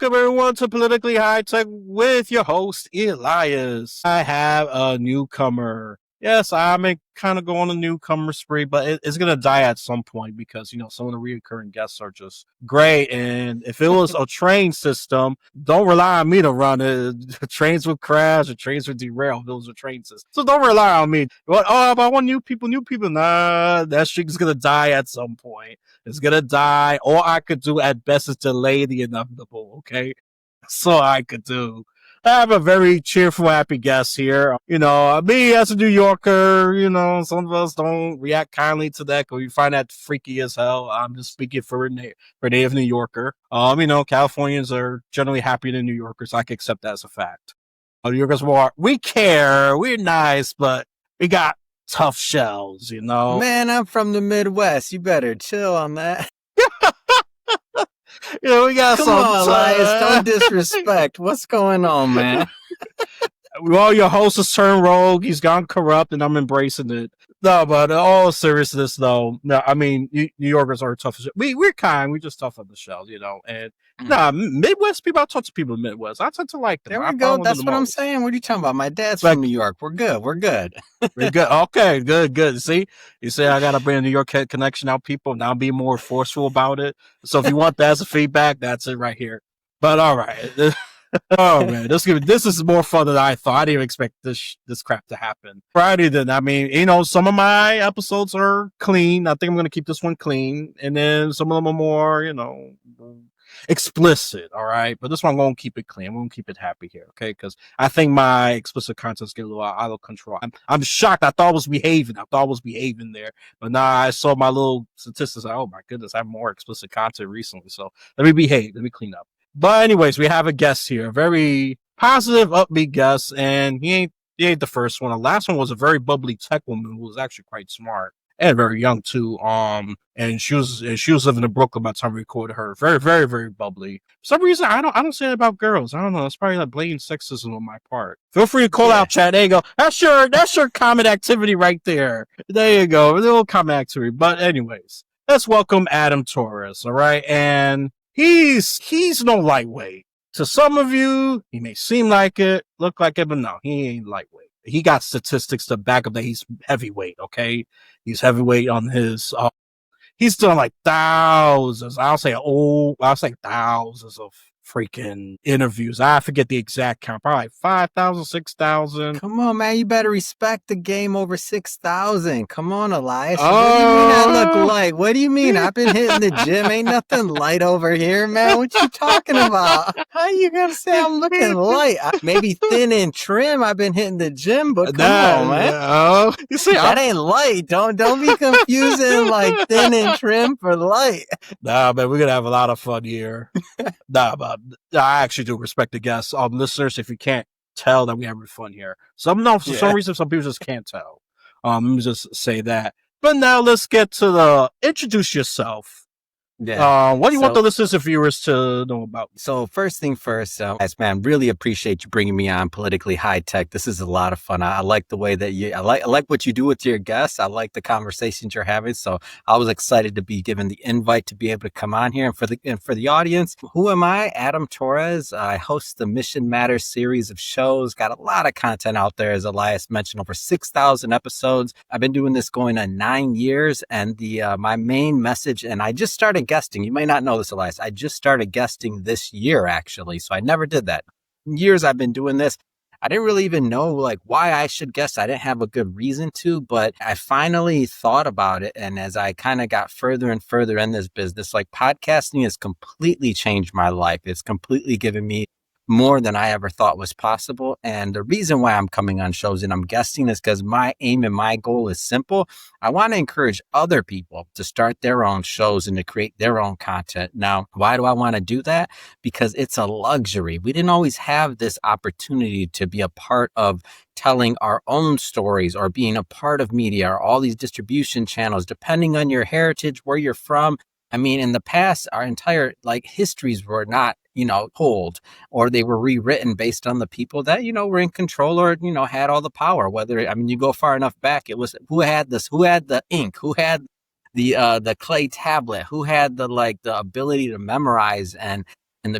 Welcome everyone to Politically High Tech with your host Elias. I have a newcomer. Yes, I'm kind of going on a newcomer spree, but it's gonna die at some point because some of the recurring guests are just great. And if it was a train system, don't rely on me to run it. Trains would crash, or trains would derail. If it was a train system, so don't rely on me. But but I want new people. Nah, that streak is gonna die at some point. It's gonna die. All I could do at best is delay the inevitable. Okay, that's all I could do. I have a very cheerful, happy guest here. Me as a New Yorker, some of us don't react kindly to that because we find that freaky as hell. I'm just speaking for native New Yorker. Californians are generally happier than New Yorkers. I can accept that as a fact. New Yorkers we care, we're nice, but we got tough shells, Man, I'm from the Midwest. You better chill on that. We got Come on, Elias, don't disrespect. What's going on, man? Well, your host has turned rogue. He's gone corrupt, and I'm embracing it. No, but in all seriousness, though, no, I mean, New Yorkers are tough. We're kind. We're just tough on the shell, And Midwest people, I talk to people in the Midwest. I tend to like them. There we go. That's what I'm saying. What are you talking about? My dad's from New York. We're good. We're good. Okay, good. See, you say I got to bring a New York connection out, people. Now be more forceful about it. So if you want that as a feedback, that's it right here. But all right. Oh man, this is more fun than I thought. I didn't even expect this crap to happen. Friday then, I mean, some of my episodes are clean. I think I'm gonna keep this one clean, and then some of them are more, explicit. All right, but this one I'm gonna keep it clean. I'm gonna keep it happy here, okay? Because I think my explicit content's getting a little out of control. I'm shocked. I thought I was behaving there, but now I saw my little statistics. Like, oh my goodness, I have more explicit content recently. So let me behave. Let me clean up. But anyways, we have a guest here, a very positive, upbeat guest, and he ain't the first one. The last one was a very bubbly tech woman who was actually quite smart and very young too. And she was living in Brooklyn by the time we recorded her. Very, very, very bubbly. For some reason, I don't say it about girls. I don't know. It's probably like blatant sexism on my part. Feel free to call out, chat. There you go. That's your common activity right there. There you go. A little common activity. But anyways, let's welcome Adam Torres. All right, and he's no lightweight. To some of you, he may seem like it, look like it, but no, he ain't lightweight. He got statistics to back up that he's heavyweight, okay? He's heavyweight on his, he's done like thousands, I'll say thousands of freaking interviews. I forget the exact count, probably 5,000, 6,000. Come on, man, you better respect the game over 6,000. Come on, Elias. What do you mean I look light? What do you mean? I've been hitting the gym. Ain't nothing light over here, man. What you talking about? How you gonna say I'm looking light? Maybe thin and trim. I've been hitting the gym, but come on, man. You see, that ain't light. Don't be confusing like thin and trim for light. Nah, man, we're gonna have a lot of fun here. Nah, but I actually do respect the guests. Listeners, if you can't tell that we're having fun here. For some reason, some people just can't tell. Let me just say that. But now let's get to introduce yourself. Yeah. What do you want the listeners and viewers to know about? So first thing first, man, really appreciate you bringing me on Politically High Tech. This is a lot of fun. I like the way that I like what you do with your guests. I like the conversations you're having. So I was excited to be given the invite to be able to come on here. And for the audience, who am I? Adam Torres. I host the Mission Matters series of shows. Got a lot of content out there, as Elias mentioned, over 6,000 episodes. I've been doing this going on 9 years, and my main message, and I just started guesting. You may not know this, Elias. I just started guesting this year, actually. So I never did that. Years I've been doing this. I didn't really even know why I should guest. I didn't have a good reason to, but I finally thought about it. And as I kind of got further and further in this business, podcasting has completely changed my life. It's completely given me more than I ever thought was possible. And the reason why I'm coming on shows and I'm guesting is because my aim and my goal is simple. I want to encourage other people to start their own shows and to create their own content. Now, why do I want to do that? Because it's a luxury. We didn't always have this opportunity to be a part of telling our own stories or being a part of media or all these distribution channels, depending on your heritage, where you're from. I mean, in the past, our entire histories were not, told, or they were rewritten based on the people that, were in control or, had all the power. You go far enough back, it was who had the ink, who had the clay tablet, who had the ability to memorize and and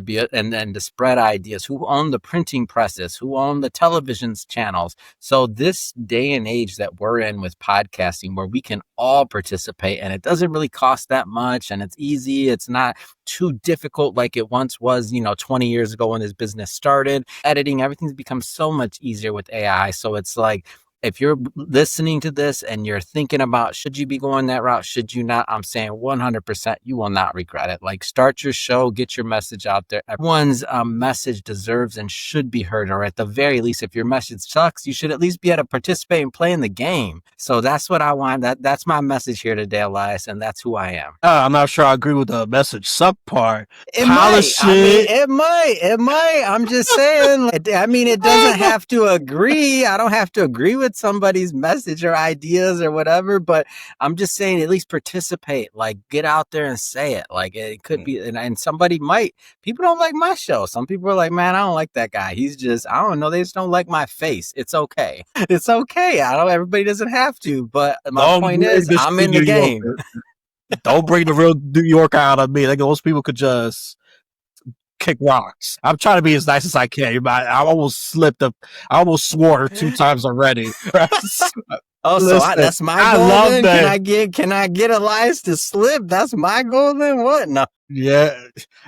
then to spread ideas, who own the printing presses, who own the television's channels. So this day and age that we're in with podcasting, where we can all participate and it doesn't really cost that much and it's easy, it's not too difficult like it once was, 20 years ago when this business started. Editing, everything's become so much easier with AI. So it's like, if you're listening to this and you're thinking about, should you be going that route? Should you not? I'm saying 100%, you will not regret it. Like, start your show, get your message out there. Everyone's message deserves and should be heard. Or at the very least, if your message sucks, you should at least be able to participate and play in the game. So that's what I want. That's my message here today, Elias, and that's who I am. I'm not sure I agree with the message suck part. It might. I'm just saying. It doesn't have to agree. I don't have to agree with somebody's message or ideas or whatever, but I'm just saying, at least participate. Like, get out there and say it. Like, it could be, and somebody might. People don't like my show. Some people are like, man, I don't like that guy. He's just, I don't know. They just don't like my face. It's okay. It's okay. Everybody doesn't have to. But my point is, I'm in the game. Don't bring the real New Yorker out of me. Like, those people could just kick rocks. I'm trying to be as nice as I can. I almost I almost swore 2 times already. Oh, so that's my goal. I love then? That. Can I get Elias to slip? That's my goal then. What? No. Yeah.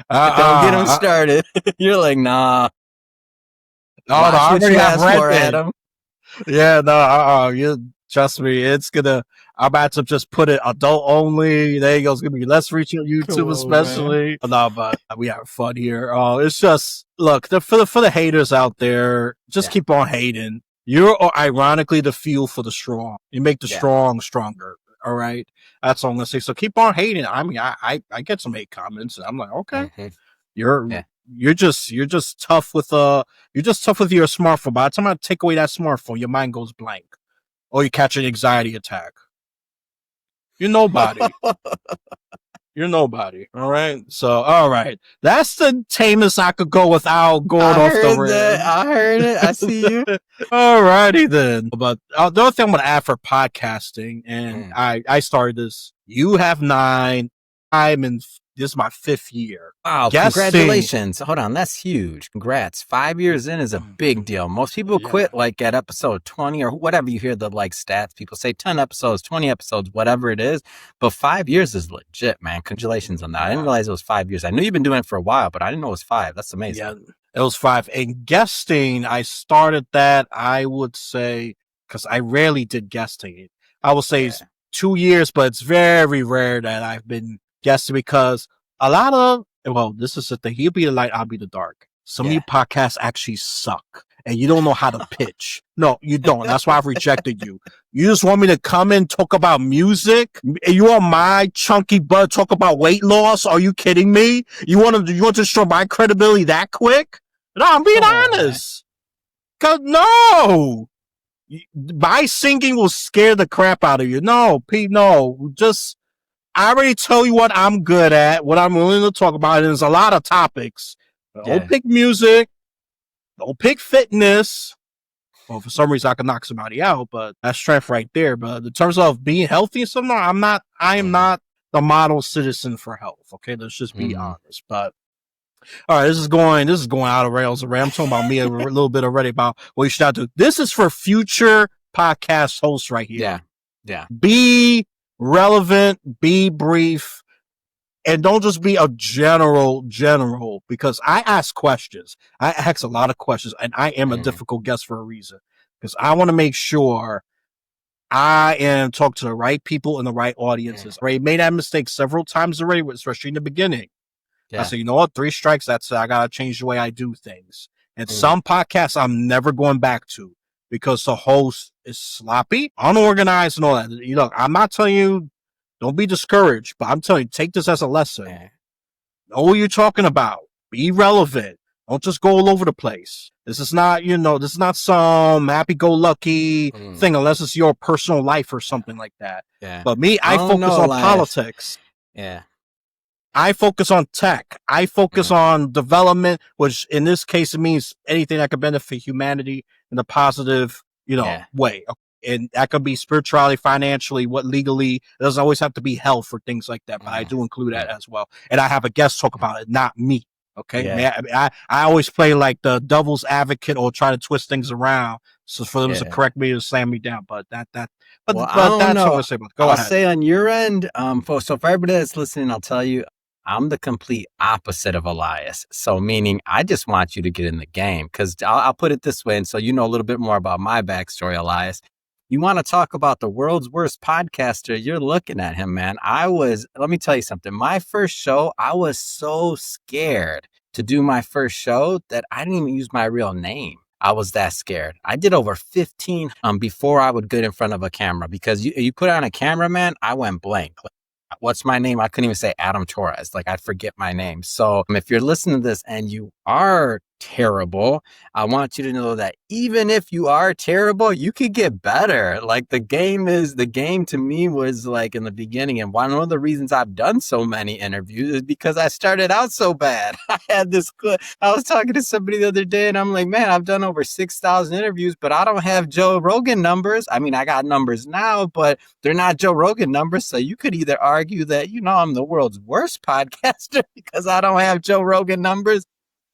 Don't get him started. You're like, nah. No, I already have read Adam. Yeah, no. You trust me. It's gonna. I'm about to just put it adult only. There you go. It's gonna be less reach on YouTube, especially. Man. No, but we have fun here. It's just, look, for the haters out there, just keep on hating. You're ironically the fuel for the strong. You make the strong stronger. All right, that's all I'm gonna say. So keep on hating. I mean, I get some hate comments, and I'm like, okay, you're just tough with your smartphone. By the time I take away that smartphone, your mind goes blank, or you catch an anxiety attack. You're nobody. You're nobody. All right. So, all right. That's the tamest I could go without going off the rails. I heard it. I see you. All righty then. But the other thing I'm going to add for podcasting, and I started this. You have 9. This is my 5th year. Wow, congratulations. Hold on, that's huge. Congrats. 5 years in is a big deal. Most people quit like at episode 20 or whatever. You hear the stats. People say 10 episodes, 20 episodes, whatever it is. But 5 years is legit, man. Congratulations on that. I didn't realize it was 5 years. I knew you've been doing it for a while, but I didn't know it was 5. That's amazing. Yeah, it was 5. And guesting, I started that, I would say, because I rarely did guesting. I would say it's 2 years, but it's very rare that I've been guessing, because a lot of, this is the thing. He'll be the light, I'll be the dark. Some of you podcasts actually suck, and you don't know how to pitch. No, you don't. That's why I've rejected you. You just want me to come in, talk about music? You want my chunky butt talk about weight loss? Are you kidding me? You want to destroy my credibility that quick? No, I'm being honest. Cause no, my singing will scare the crap out of you. No, Pete, no, I already tell you what I'm good at, what I'm willing to talk about. There's a lot of topics. Don't pick music. Don't pick fitness. Well, for some reason I can knock somebody out, but that's strength right there. But in terms of being healthy and something, I am not the model citizen for health. Okay, let's just be honest. But all right, this is going out of rails. I'm talking about me a little bit already about what you should do. This is for future podcast hosts right here. Yeah. Be relevant, be brief, and don't just be a general, because I ask questions. I ask a lot of questions, and I am a difficult guest for a reason, because I want to make sure I am talking to the right people and the right audiences. I made that mistake several times already, especially in the beginning. I said, you know what, 3 strikes, that's it. I got to change the way I do things. And some podcasts I'm never going back to, because the host is sloppy, unorganized, and all that. Look, I'm not telling you, don't be discouraged, but I'm telling you, take this as a lesson. Know what you're talking about. Be relevant. Don't just go all over the place. This is not, this is not some happy-go-lucky thing, unless it's your personal life or something like that. But me, I focus on politics. I focus on tech. I focus on development, which in this case, it means anything that could benefit humanity in a positive, way. And that could be spirituality, financially, legally. It doesn't always have to be health or things like that, but I do include that as well. And I have a guest talk about it, not me. Okay, Yeah. I always play like the devil's advocate or try to twist things around so for them to Yeah. correct me or slam me down. Well, I But don't that's all I'm know. gonna say about it. Go I'll ahead. say on your end, so for everybody that's listening, I'll tell you, I'm the complete opposite of Elias. So meaning I just want you to get in the game because I'll put it this way. And so you know a little bit more about my backstory, Elias. You want to talk about the world's worst podcaster? You're looking at him, man. Let me tell you something. My first show, I was so scared to do my first show that I didn't even use my real name. I was that scared. I did over 15 before I would get in front of a camera because you put on a camera, man, I went blank. Like, what's my name? I couldn't even say Adam Torres. Like I'd forget my name. So if you're listening to this and you are terrible, I want you to know that even if you are terrible, you could get better. Like the game to me was like in the beginning. And one of the reasons I've done so many interviews is because I started out so bad. I was talking to somebody the other day and I'm like, man, I've done over 6,000 interviews, but I don't have Joe Rogan numbers. I mean, I got numbers now, but they're not Joe Rogan numbers. So you could either argue that, I'm the world's worst podcaster because I don't have Joe Rogan numbers.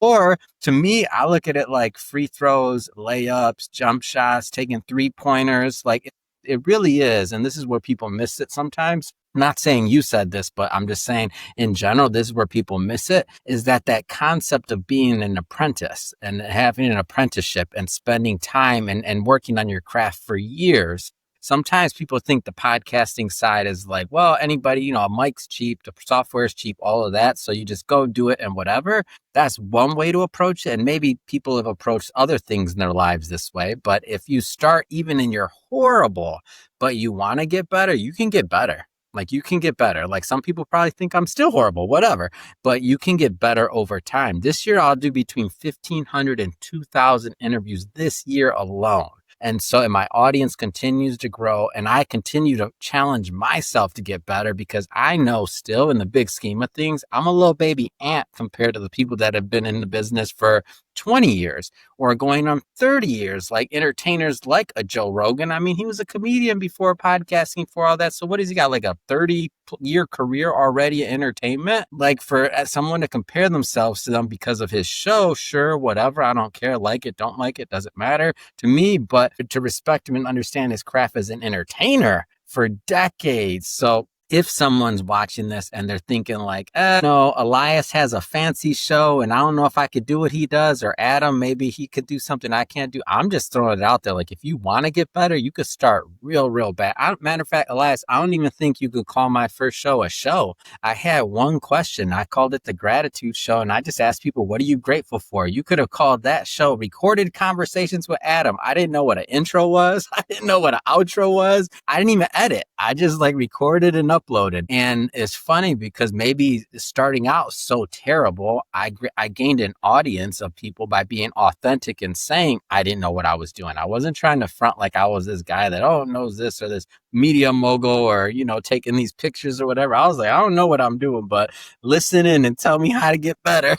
Or to me, I look at it like free throws, layups, jump shots, taking 3-pointers. Like it really is. And this is where people miss it sometimes. I'm not saying you said this, but I'm just saying in general, this is where people miss it, is that concept of being an apprentice and having an apprenticeship and spending time and working on your craft for years. Sometimes people think the podcasting side is like, well, anybody, a mic's cheap, the software is cheap, all of that. So you just go do it and whatever. That's one way to approach it. And maybe people have approached other things in their lives this way. But if you start even in your horrible, but you want to get better, you can get better. Like you can get better. Like some people probably think I'm still horrible, whatever, but you can get better over time. This year, I'll do between 1,500 and 2,000 interviews this year alone. And my audience continues to grow and I continue to challenge myself to get better because I know still in the big scheme of things, I'm a little baby ant compared to the people that have been in the business for 20 years or going on 30 years, like entertainers like a Joe Rogan. I mean, he was a comedian before podcasting, for all that. So what has he got, like a 30-year career already in entertainment? Like for someone to compare themselves to them because of his show, sure, whatever. I don't care. Like it, don't like it, doesn't matter to me. But to respect him and understand his craft as an entertainer for decades. So if someone's watching this and they're thinking like, no, Elias has a fancy show and I don't know if I could do what he does, or Adam, maybe he could do something I can't do. I'm just throwing it out there. Like if you want to get better, you could start real bad. Matter of fact, Elias, I don't even think you could call my first show a show. I had one question. I called it the Gratitude Show and I just asked people, what are you grateful for? You could have called that show Recorded Conversations with Adam. I didn't know what an intro was. I didn't know what an outro was. I didn't even edit. I just recorded and uploaded. And it's funny because maybe starting out so terrible, I gained an audience of people by being authentic and saying I didn't know what I was doing. I wasn't trying to front like I was this guy that, knows this or this media mogul or, taking these pictures or whatever. I was like, I don't know what I'm doing, but listen in and tell me how to get better.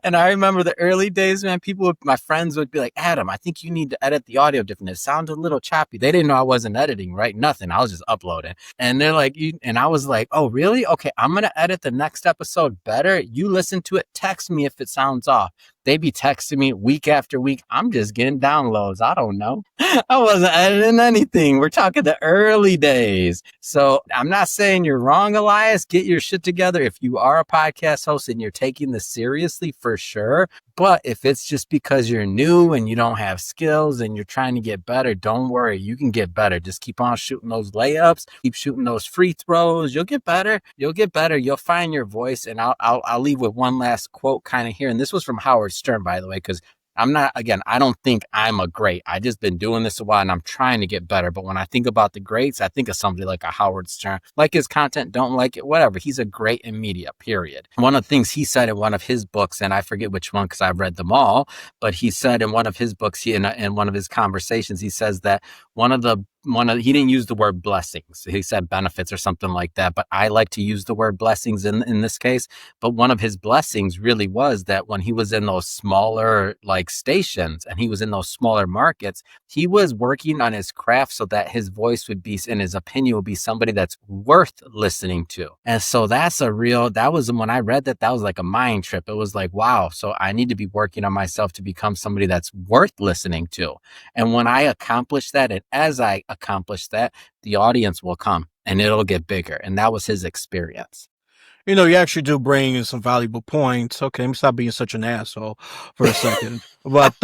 And I remember the early days, man, my friends would be like, Adam, I think you need to edit the audio different. It sounded a little choppy. They didn't know I wasn't editing, right? Nothing. I was just uploading. And they're like, and I was like, oh, really? Okay, I'm going to edit the next episode better. You listen to it. Text me if it sounds off. They be texting me week after week. I'm just getting downloads. I don't know. I wasn't editing anything. We're talking the early days. So I'm not saying you're wrong, Elias. Get your shit together. If you are a podcast host and you're taking this seriously, for sure. But if it's just because you're new and you don't have skills and you're trying to get better, don't worry. You can get better. Just keep on shooting those layups. Keep shooting those free throws. You'll get better. You'll get better. You'll find your voice. And I'll leave with one last quote kind of here. And this was from Howard Stern, by the way, because I don't think I'm a great. I just been doing this a while and I'm trying to get better. But when I think about the greats, I think of somebody like a Howard Stern. Like his content, don't like it, whatever. He's a great in media, period. One of the things he said in one of his books, and I forget which one because I've read them all, but he said in one of his books, in one of his conversations, he says that one of the he didn't use the word blessings. He said benefits or something like that. But I like to use the word blessings in this case. But one of his blessings really was that when he was in those smaller like stations and he was in those smaller markets, he was working on his craft so that his voice would be, in his opinion, would be somebody that's worth listening to. And so that was when I read that was like a mind trip. It was like, wow, so I need to be working on myself to become somebody that's worth listening to. And when I accomplish that, and as I accomplish that, the audience will come and it'll get bigger. And that was his experience. You know, you actually do bring in some valuable points. Okay, let me stop being such an asshole for a second. But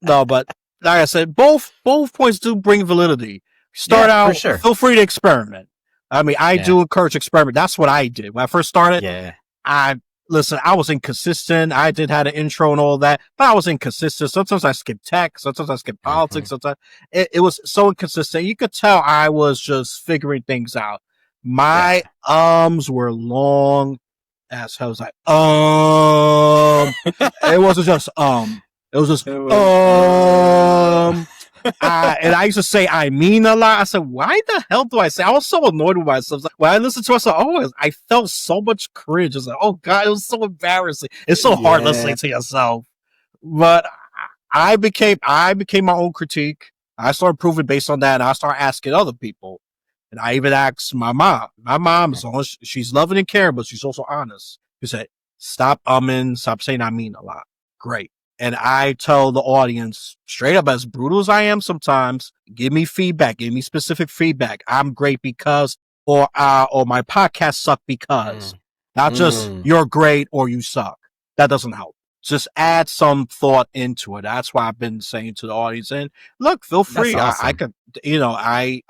no, but like I said, both points do bring validity. Start out, for sure. Feel free to experiment. I mean, I do encourage experiment. That's what I did when I first started. Yeah. I was inconsistent. I did have an intro and all that, but I was inconsistent. Sometimes I skipped tech. Sometimes I skipped politics. Sometimes it was so inconsistent. You could tell I was just figuring things out. My ums were long as hell. I was like, it wasn't just, it was just, and I used to say, I mean a lot. I said, why the hell do I say? I was so annoyed with myself. Like, when I listened to myself, I felt so much cringe. I was like, oh God, it was so embarrassing. It's so hard listening to yourself. But I became my own critique. I started improving based on that. And I started asking other people. And I even asked my mom. My mom, as long as she's loving and caring, but she's also honest. She said, stop stop saying I mean a lot. Great. And I tell the audience straight up, as brutal as I am sometimes, give me feedback, give me specific feedback. I'm great because, or my podcast suck because, not just you're great or you suck. That doesn't help. Just add some thought into it. That's why I've been saying to the audience, and look, feel free. Awesome. I could, I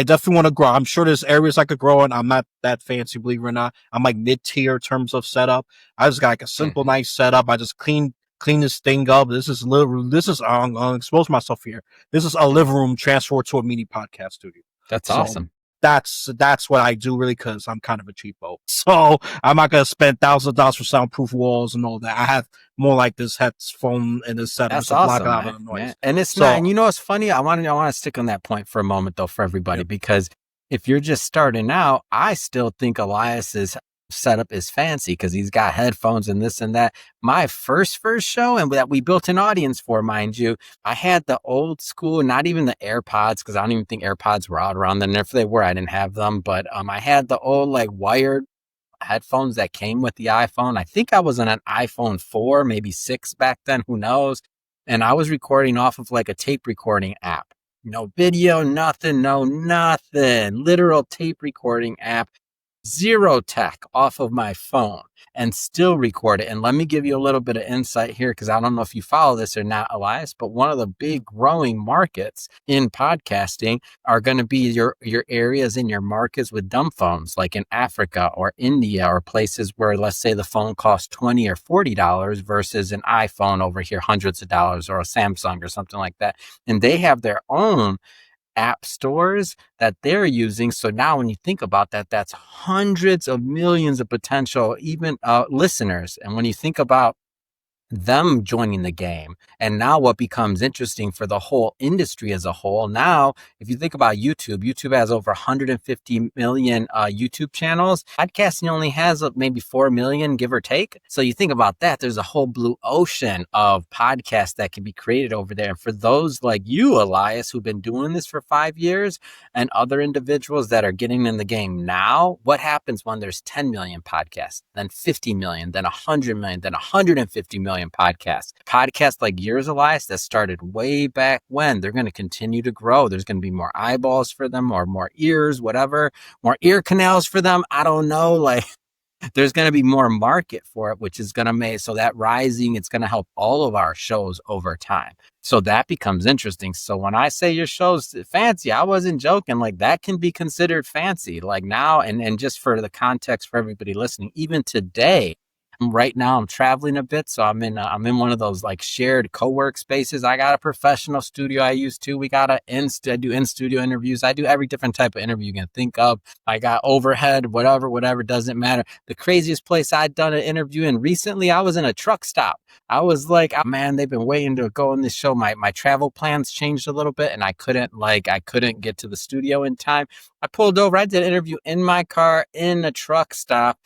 definitely want to grow. I'm sure there's areas I could grow in. I'm not that fancy, believe it or not. I'm like mid-tier in terms of setup. I just got like a simple, nice setup. I just clean this thing up. I'm gonna expose myself here. This is a living room transferred to a mini podcast studio. That's awesome. That's what I do really, because I'm kind of a cheapo. So I'm not gonna spend thousands of dollars for soundproof walls and all that. I have more like this headphone and this setup to block out the noise. And it's not. And you know, it's funny. I want to stick on that point for a moment though, for everybody, because if you're just starting out, I still think Elias's setup is fancy because he's got headphones and this and that. My first show, and that we built an audience for, mind you, I had the old school, not even the AirPods, because I don't even think AirPods were out around then. If they were, I didn't have them, but I had the old like wired headphones that came with the iPhone. I think I was on an iPhone 4, maybe 6 back then, who knows. And I was recording off of like a tape recording app. No video, nothing, literal tape recording app. Zero tech off of my phone, and still record it. And let me give you a little bit of insight here, because I don't know if you follow this or not, Elias, but one of the big growing markets in podcasting are going to be your areas in your markets with dumb phones, like in Africa or India, or places where, let's say, the phone costs $20 or $40 versus an iPhone over here, hundreds of dollars, or a Samsung or something like that. And they have their own app stores that they're using. So now when you think about that, that's hundreds of millions of potential even listeners. And when you think about them joining the game, and now what becomes interesting for the whole industry as a whole, now if you think about YouTube has over 150 million YouTube channels. Podcasting only has maybe 4 million, give or take. So you think about that, there's a whole blue ocean of podcasts that can be created over there. And for those like you, Elias, who've been doing this for 5 years, and other individuals that are getting in the game now, what happens when there's 10 million podcasts, then 50 million, then 100 million, then 150 million podcasts like yours, Elias, that started way back when? They're going to continue to grow. There's going to be more eyeballs for them, or more ears, whatever, more ear canals for them. I don't know. Like, there's going to be more market for it, which is going to make, so that rising, it's going to help all of our shows over time. So that becomes interesting. So when I say your show's fancy, I wasn't joking. Like, that can be considered fancy. Like now, and just for the context for everybody listening, even today, Right now I'm traveling a bit, so I'm in one of those like shared co-work spaces. I got a professional studio I use too. We got I do in-studio interviews. I do every different type of interview you can think of. I got overhead, whatever, doesn't matter. The craziest place I'd done an interview in recently, I was in a truck stop. I was like, oh, man, they've been waiting to go on this show. My travel plans changed a little bit and I couldn't get to the studio in time. I pulled over. I did an interview in my car in a truck stop.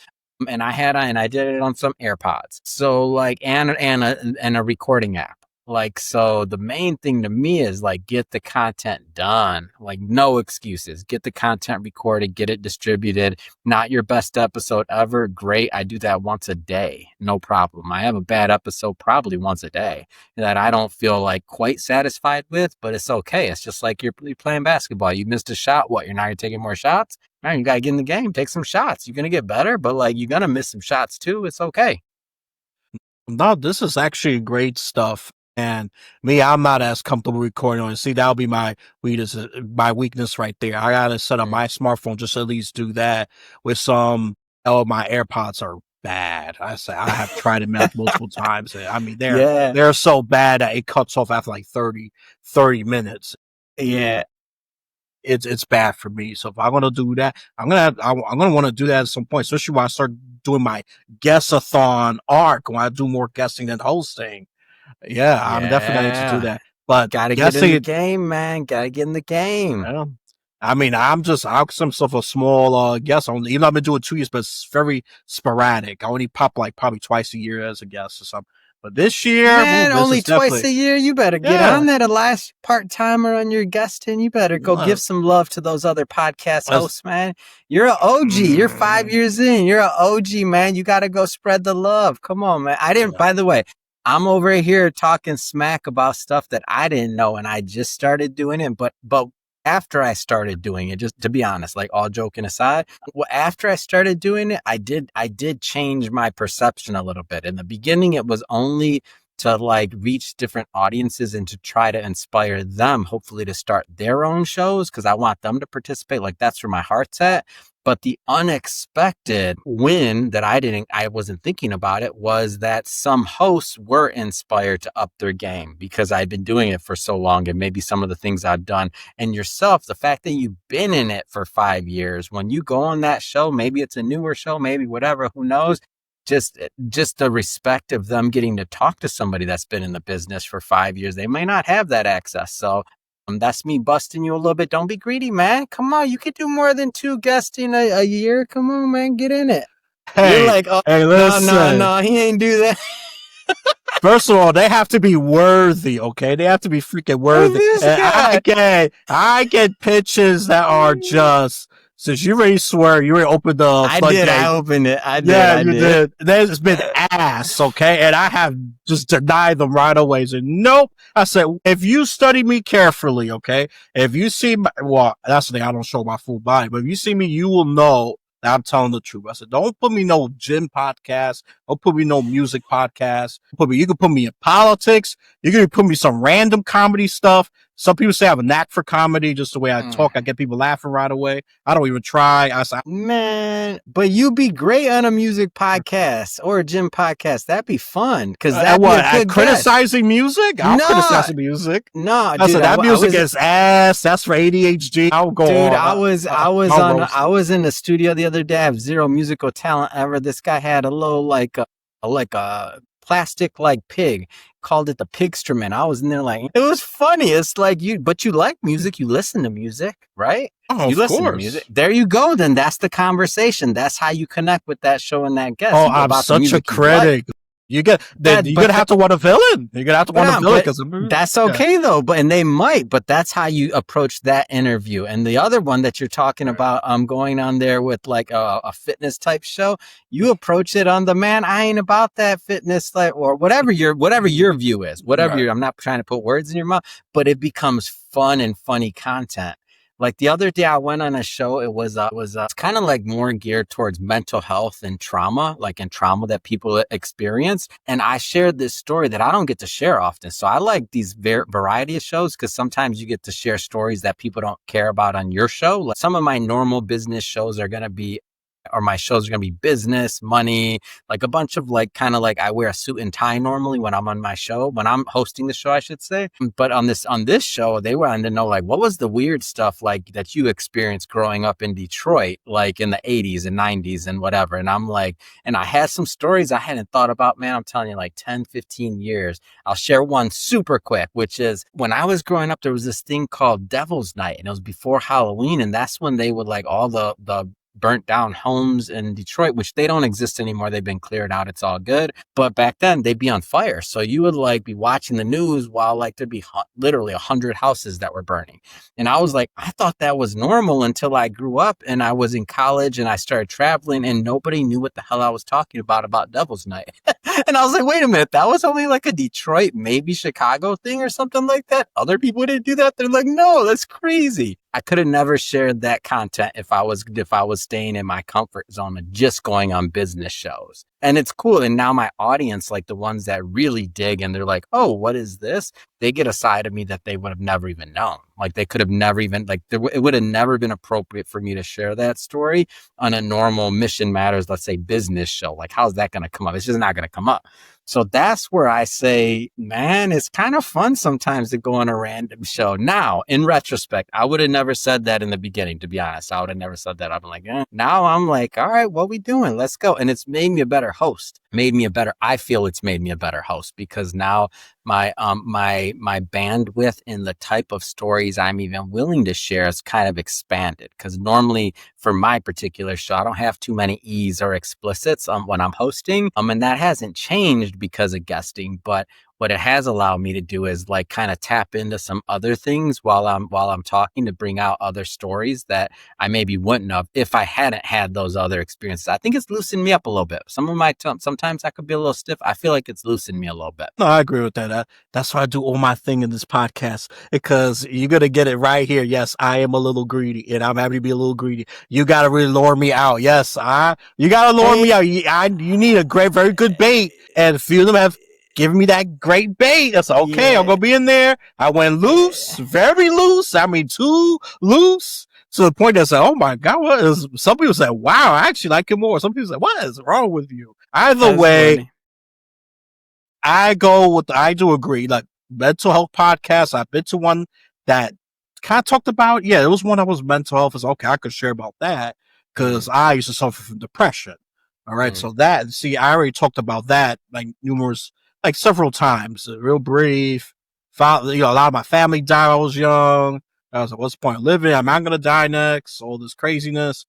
And I did it on some AirPods. So like, and a recording app. Like, so the main thing to me is like, get the content done, like no excuses, get the content recorded, get it distributed. Not your best episode ever. Great. I do that once a day. No problem. I have a bad episode probably once a day that I don't feel like quite satisfied with, but it's okay. It's just like you're playing basketball. You missed a shot. What? You're not taking more shots? Man, you got to get in the game, take some shots. You're going to get better, but like you're going to miss some shots too. It's okay. No, this is actually great stuff. And me, I'm not as comfortable recording on it. See, that'll be my weakness right there. I gotta set up my smartphone just to at least do that with some. Oh, my AirPods are bad. I have tried it multiple times. I mean, they're so bad that it cuts off after like 30 minutes. Yeah. It's bad for me. So if I'm gonna do that, I'm gonna want to do that at some point, especially when I start doing my guest-a-thon arc, when I do more guesting than hosting. Yeah, I'm definitely going to do that. But gotta get in the game, man. Gotta get in the game. Yeah. I mean, I'll consider myself a small guest. Even though I've been doing 2 years, but it's very sporadic. I only pop like probably twice a year as a guest or something. But this year, man, only twice a year. You better get on that. A last part-timer on your guesting. You better go give some love to those other podcast hosts, man. You're an OG. You're 5 years in. You're an OG, man. You got to go spread the love. Come on, man. By the way, I'm over here talking smack about stuff that I didn't know, and I just started doing it. But after I started doing it, just to be honest, like all joking aside, after I started doing it, I did change my perception a little bit. In the beginning, it was only to like reach different audiences and to try to inspire them, hopefully to start their own shows, because I want them to participate. Like that's where my heart's at. But the unexpected win that I wasn't thinking about it was that some hosts were inspired to up their game because I'd been doing it for so long, and maybe some of the things I've done. And yourself, the fact that you've been in it for 5 years, when you go on that show, maybe it's a newer show, maybe whatever, who knows? Just the respect of them getting to talk to somebody that's been in the business for 5 years. They may not have that access. So that's me busting you a little bit. Don't be greedy, man. Come on. You could do more than 2 guesting a year. Come on, man. Get in it. Hey, you're like, oh, hey, listen. No, he ain't do that. First of all, they have to be worthy, okay? They have to be freaking worthy. I get pitches that are just, since you already swear, you already opened the floodgate. I opened it. I did. Yeah, you did. There's been ass, okay? And I have just denied them right away. Said, nope. I said, if you study me carefully, okay? If you see that's the thing, I don't show my full body, but if you see me, you will know that I'm telling the truth. I said, don't put me no gym podcast. Don't put me no music podcast. You can put me in politics. You can put me some random comedy stuff. Some people say I have a knack for comedy, just the way I talk. I get people laughing right away. I don't even try. I say, man, but you'd be great on a music podcast or a gym podcast. That'd be fun. Because criticizing music? I'll criticize music. No, I said that music is ass. That's for ADHD. I'll go. Dude, I was in the studio the other day. I have zero musical talent ever. This guy had a little like a plastic like pig, called it the pigstrument. I was in there like, it was funny. It's like but you like music, you listen to music, right? Oh, you of listen course. To music. There you go. Then that's the conversation. That's how you connect with that show and that guest. Oh, I'm such a critic. You're gonna have to want a villain. You're gonna have to want a villain because that's okay though. But they might. But that's how you approach that interview. And the other one that you're talking about, going on there with like a fitness type show. You approach it on the man. I ain't about that fitness, like, or whatever your view is. I'm not trying to put words in your mouth, but it becomes fun and funny content. Like the other day I went on a show, it was kind of like more geared towards mental health and trauma, and trauma that people experience. And I shared this story that I don't get to share often. So I like these variety of shows because sometimes you get to share stories that people don't care about on your show. Like some of my normal business shows are going to be or my shows are going to be business, money, like a bunch of like kind of like I wear a suit and tie normally when I'm on my show, when I'm hosting the show, I should say. But on this show, they wanted to know like what was the weird stuff like that you experienced growing up in Detroit, like in the 80s and 90s and whatever. And I'm like, and I had some stories I hadn't thought about, man. I'm telling you, like 10, 15 years. I'll share one super quick, which is when I was growing up, there was this thing called Devil's Night, and it was before Halloween. And that's when they would like all the burnt down homes in Detroit, which they don't exist anymore. They've been cleared out. It's all good. But back then they'd be on fire. So you would like be watching the news while like there'd be literally 100 houses that were burning. And I was like, I thought that was normal until I grew up and I was in college and I started traveling and nobody knew what the hell I was talking about Devil's Night. And I was like, wait a minute, that was only like a Detroit, maybe Chicago thing or something like that. Other people didn't do that. They're like, no, that's crazy. I could have never shared that content if I was staying in my comfort zone and just going on business shows. And it's cool. And now my audience, like the ones that really dig and they're like, oh, what is this? They get a side of me that they would have never even known. Like they could have never even, like it would have never been appropriate for me to share that story on a normal Mission Matters, let's say business show. Like how's that going to come up? It's just not going to come up. So that's where I say, man, it's kind of fun sometimes to go on a random show. Now, in retrospect, I would have never said that in the beginning, to be honest. I would have never said that. I'm like, Now I'm like, all right, what we doing? Let's go. And it's made me a better host. I feel it's made me a better host because now my bandwidth and the type of stories I'm even willing to share is kind of expanded. Because normally for my particular show, I don't have too many E's or explicits when I'm hosting. And that hasn't changed because of guesting, but what it has allowed me to do is like kind of tap into some other things while I'm talking to bring out other stories that I maybe wouldn't have if I hadn't had those other experiences. I think it's loosened me up a little bit. Sometimes I could be a little stiff. I feel like it's loosened me a little bit. No, I agree with that. That's why I do all my thing in this podcast because you're going to get it right here. Yes, I am a little greedy and I'm happy to be a little greedy. You got to really lure me out. Yes, you got to lure me out. You need a very good bait. And a few of them have giving me that great bait. I said, okay, I'm going to be in there. I went loose, very loose. I mean, too loose to the point that I said, oh my God, what is, some people said, wow, I actually like it more. Some people said, what is wrong with you? Either way, I do agree. Like mental health podcasts, I've been to one that kind of talked about, it was one that was mental health. It's okay, I could share about that because I used to suffer from depression. All right. So I already talked about that like several times, real brief. A lot of my family died when I was young. I was like, what's the point of living? Am I going to die next? All this craziness.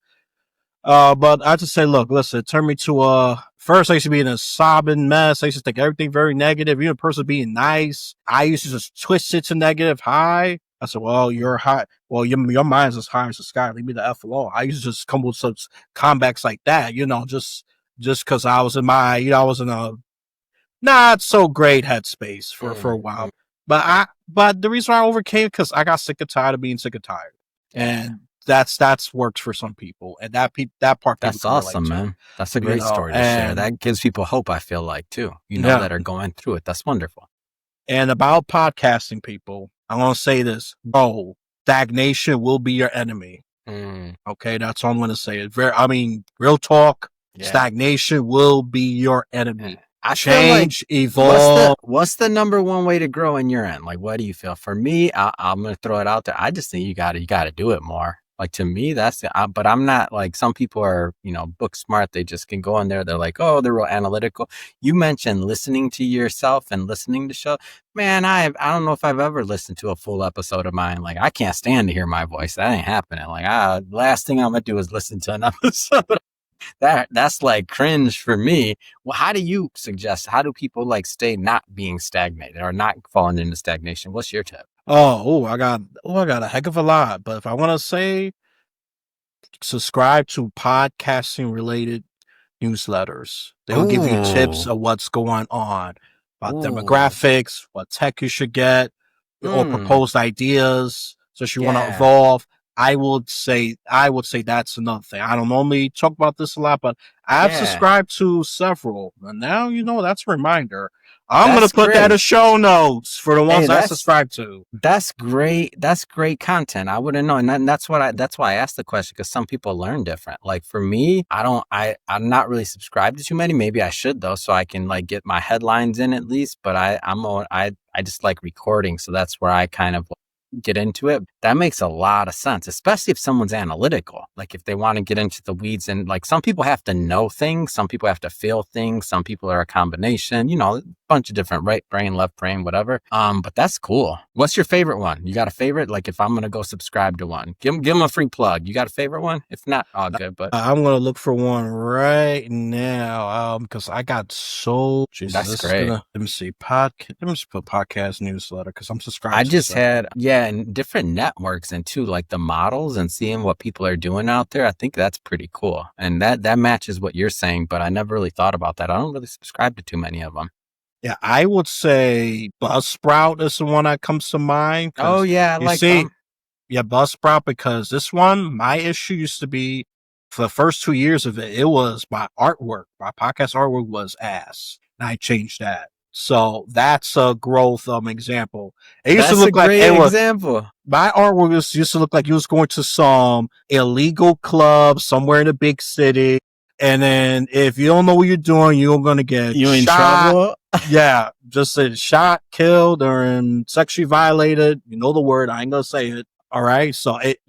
But I just say, look, listen, it turned me to, first I used to be in a sobbing mess. I used to think everything very negative. Even a person being nice, I used to just twist it to negative high. I said, well, you're high. Well, your mind's as high as the sky. Leave me the F alone. I used to just come with such comebacks like that, just cause I was I was in a not so great headspace for a while. But the reason I overcame it because I got sick and tired of being sick and tired. And that's worked for some people. And that part that's awesome, man. That's a great story to share. That gives people hope, I feel like, too. That are going through it. That's wonderful. And about podcasting, people, I want to say this. Bro, stagnation will be your enemy. Okay, that's all I'm going to say. Real talk. Yeah. Stagnation will be your enemy. Change, evolve. What's the number one way to grow in your end? Like, what do you feel? For me, I'm going to throw it out there. I just think you got to do it more. Like, to me, that's it. But I'm not like some people are, book smart. They just can go in there. They're like, oh, they're real analytical. You mentioned listening to yourself and listening to show. Man, I don't know if I've ever listened to a full episode of mine. Like, I can't stand to hear my voice. That ain't happening. Like, last thing I'm going to do is listen to an episode. That's like cringe for me. Well, how do you suggest? How do people like stay not being stagnated or not falling into stagnation? What's your tip? I got a heck of a lot. But if I want to say, subscribe to podcasting related newsletters. They'll give you tips of what's going on about demographics, what tech you should get, or proposed ideas. So if you want to evolve. I would say that's another thing. I don't normally talk about this a lot, but I've subscribed to several. And now, that's a reminder. I'm going That's to put that great. as show notes for the ones I subscribe to. That's great. That's great content. I wouldn't know. And that's why I asked the question, because some people learn different. Like for me, I'm not really subscribed to too many. Maybe I should though, so I can like get my headlines in at least. But I just like recording. So that's where I kind of get into it. That makes a lot of sense, especially if someone's analytical. Like if they want to get into the weeds, and like some people have to know things, some people have to feel things, some people are a combination, a bunch of different, right brain, left brain, whatever. But that's cool. What's your favorite one? You got a favorite? Like if I'm going to go subscribe to one, give them a free plug. You got a favorite one? If not, all good. But I'm going to look for one right now. Because I got so, Jesus, that's great. Let me see, let me just put podcast newsletter, because I'm subscribed I to just had, and different networks, and too, like the models and seeing what people are doing out there. I think that's pretty cool. And that matches what you're saying, but I never really thought about that. I don't really subscribe to too many of them. Yeah, I would say Buzzsprout is the one that comes to mind. Oh yeah, I like them. Yeah, Buzzsprout, because this one, my issue used to be, for the first 2 years of it, it was my artwork. My podcast artwork was ass. And I changed that. So that's a growth example. It used to look like it was, example. My artwork used to look like you was going to some illegal club somewhere in a big city. And then if you don't know what you're doing, you're going to get you in shot. trouble. Yeah, just say shot, killed, or sexually violated. You know the word. I ain't going to say it. All right. So that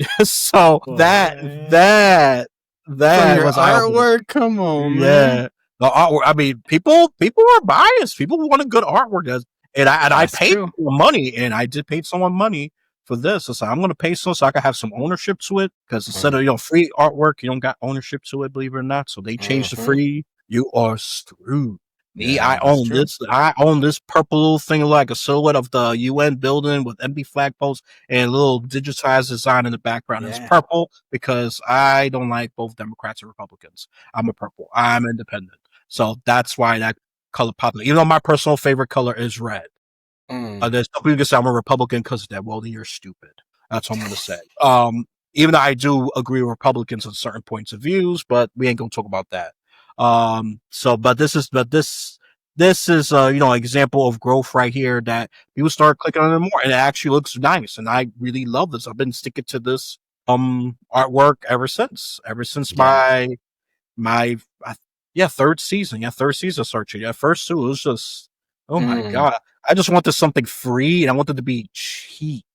your was artwork. Come on, man. The artwork. I mean, people are biased. People want a good artwork, and I paid money, and I did pay someone money for this. So I'm going to pay so I can have some ownership to it, because instead of free artwork, you don't got ownership to it. Believe it or not, so they changed the free. You are screwed. Me, I own this. I own this purple little thing, like a silhouette of the UN building with empty flagpoles and a little digitized design in the background. It's purple because I don't like both Democrats and Republicans. I'm a purple. I'm independent. So that's why that color popular. Even though my personal favorite color is red. There's some people can say I'm a Republican because of that. Well, then you're stupid. That's what I'm going to say. Even though I do agree with Republicans on certain points of views, but we ain't going to talk about that. But this is example of growth right here, that people start clicking on it more, and it actually looks nice, and I really love this. I've been sticking to this artwork ever since my third season searching. At first too, it was just, oh my God, I just wanted something free, and I wanted to be cheap.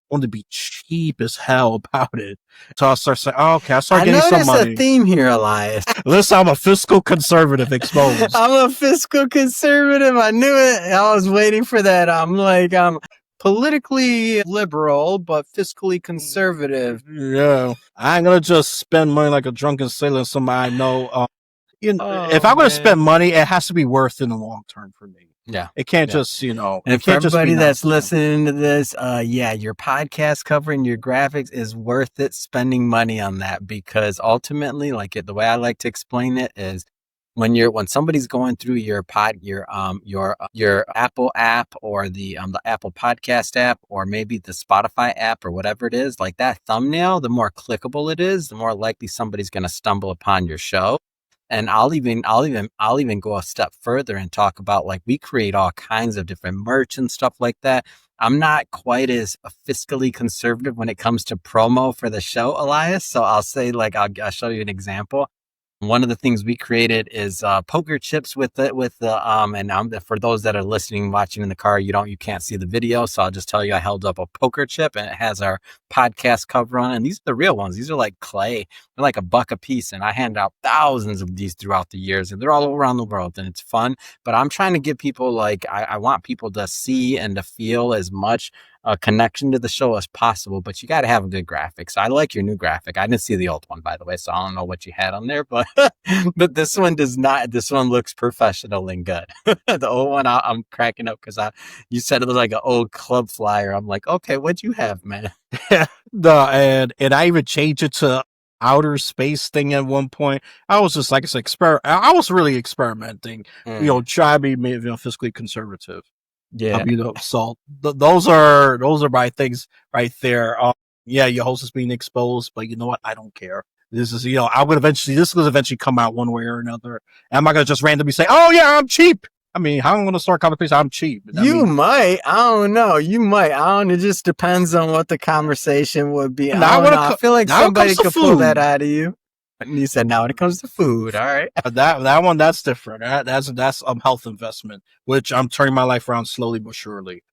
As hell about it. So I start saying, oh, okay, I start getting some money. I noticed a theme here, Elias. Listen, I'm a fiscal conservative exposed. I'm a fiscal conservative. I knew it. I was waiting for that. I'm politically liberal, but fiscally conservative. Yeah. I ain't going to just spend money like a drunken sailor on somebody I know. If I'm going to spend money, it has to be worth in the long term for me. Yeah. It can't just, And for everybody that's listening to this, your podcast covering your graphics is worth it, spending money on that, because ultimately, the way I like to explain it is when somebody's going through your Apple app, or the Apple Podcast app, or maybe the Spotify app, or whatever it is, like that thumbnail, the more clickable it is, the more likely somebody's going to stumble upon your show. And I'll even go a step further and talk about, like, we create all kinds of different merch and stuff like that. I'm not quite as fiscally conservative when it comes to promo for the show, Elias. So I'll say, I'll show you an example. One of the things we created is poker chips for those that are listening, watching in the car, you can't see the video, so I'll just tell you I held up a poker chip, and it has our podcast cover on it. And these are the real ones. These are like clay. They're like $1 a piece, and I hand out thousands of these throughout the years, and they're all around the world, and it's fun. But I'm trying to give people, I want people to see and to feel as much a connection to the show as possible, but you got to have a good graphic. So I like your new graphic. I didn't see the old one, by the way, so I don't know what you had on there, but but this one does not. This one looks professional and good. The old one, I'm cracking up because you said it was like an old club flyer. I'm like, okay, what'd you have, man? And I even changed it to outer space thing at one point. I was just, like I said, I was really experimenting, try to be fiscally conservative. Yeah. So those are my things right there. Your host is being exposed, but you know what? I don't care. This is, this will eventually come out one way or another. And I'm not going to just randomly say, oh yeah, I'm cheap. I mean, how am I going to start a conversation? I'm cheap. You might. I don't know. You might. I don't. It just depends on what the conversation would be. I don't know. I feel like somebody could pull that out of you. And you said, now when it comes to food, all right. That one, that's different. That's health investment, which I'm turning my life around slowly but surely.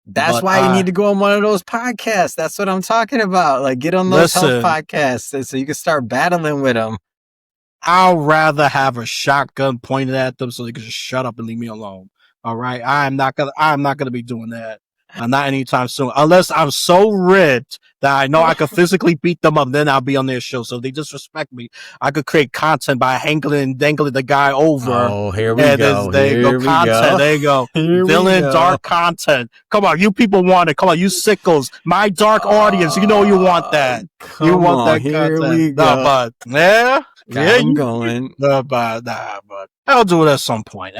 That's why you need to go on one of those podcasts. That's what I'm talking about. Like, get on those health podcasts so you can start battling with them. I'll rather have a shotgun pointed at them so they can just shut up and leave me alone. All right, I'm not gonna be doing that. Not anytime soon, unless I'm so ripped that I know I could physically beat them up. Then I'll be on their show. So if they disrespect me, I could create content by dangling the guy over. Oh, here we go. There you go. Content. There you go. Villain, dark content. Come on, you people want it. Come on, you sickles. My dark audience. You know you want that. You want that here content. We go. No, but yeah. I'm going. But I'll do it at some point.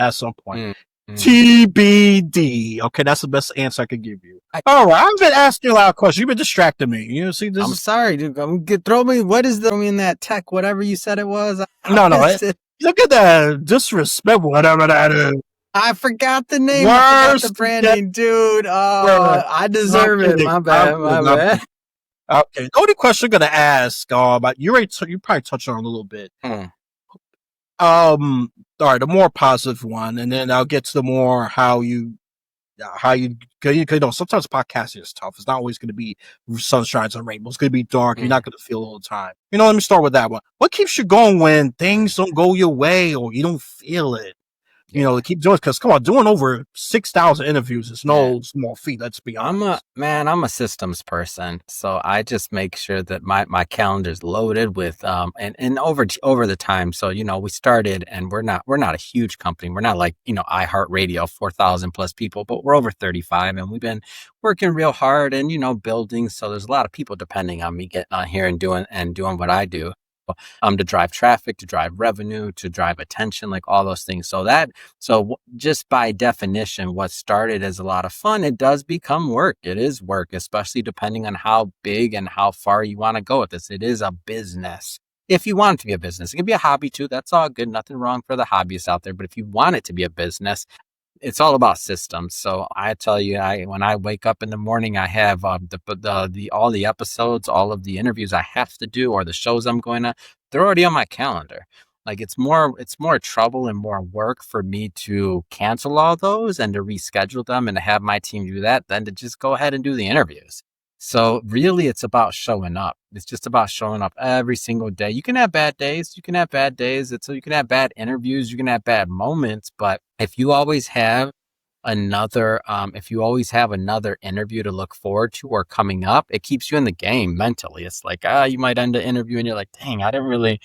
TBD. Okay, that's the best answer I could give you. All right, I've been asking you a lot of questions. You've been distracting me. You see this? I'm sorry, dude. Throw me. What is throw me in that tech? Whatever you said it was. No. Look at that disrespect. Whatever that is. I forgot the name. I forgot the branding, dude. I deserve it. My bad. Okay. The only question I'm gonna ask, but you probably touched on it a little bit. All right, the more positive one, and then I'll get to the more how you know, sometimes podcasting is tough. It's not always going to be sunshines and rainbows. It's going to be dark. You're not going to feel all the time. You know, let me start with that one. What keeps you going when things don't go your way or you don't feel it? You know, to keep doing it, because come on, doing over 6,000 interviews is no small feat. Let's be honest. I'm a systems person, so I just make sure that my calendar's loaded with and over the time. So you know, we started, and we're not a huge company. We're not like, you know, iHeartRadio, 4,000 plus people, but we're over 35, and we've been working real hard and, you know, building. So there's a lot of people depending on me getting on here and doing what I do. To drive traffic, to drive revenue, to drive attention, like all those things. So just by definition, what started as a lot of fun, it does become work. It is work, especially depending on how big and how far you want to go with this. It is a business. If you want it to be a business, it can be a hobby too. That's all good. Nothing wrong for the hobbyists out there. But if you want it to be a business, it's all about systems. So I tell you, when I wake up in the morning, I have all the episodes, all of the interviews I have to do, or the shows I'm going to. They're already on my calendar. Like it's more trouble and more work for me to cancel all those and to reschedule them and to have my team do that than to just go ahead and do the interviews. So really, it's about showing up. It's just about showing up every single day. You can have bad days. You can have bad interviews. You can have bad moments. But if you always have another interview to look forward to or coming up, it keeps you in the game mentally. It's like, you might end the interview and you're like, dang, I didn't really,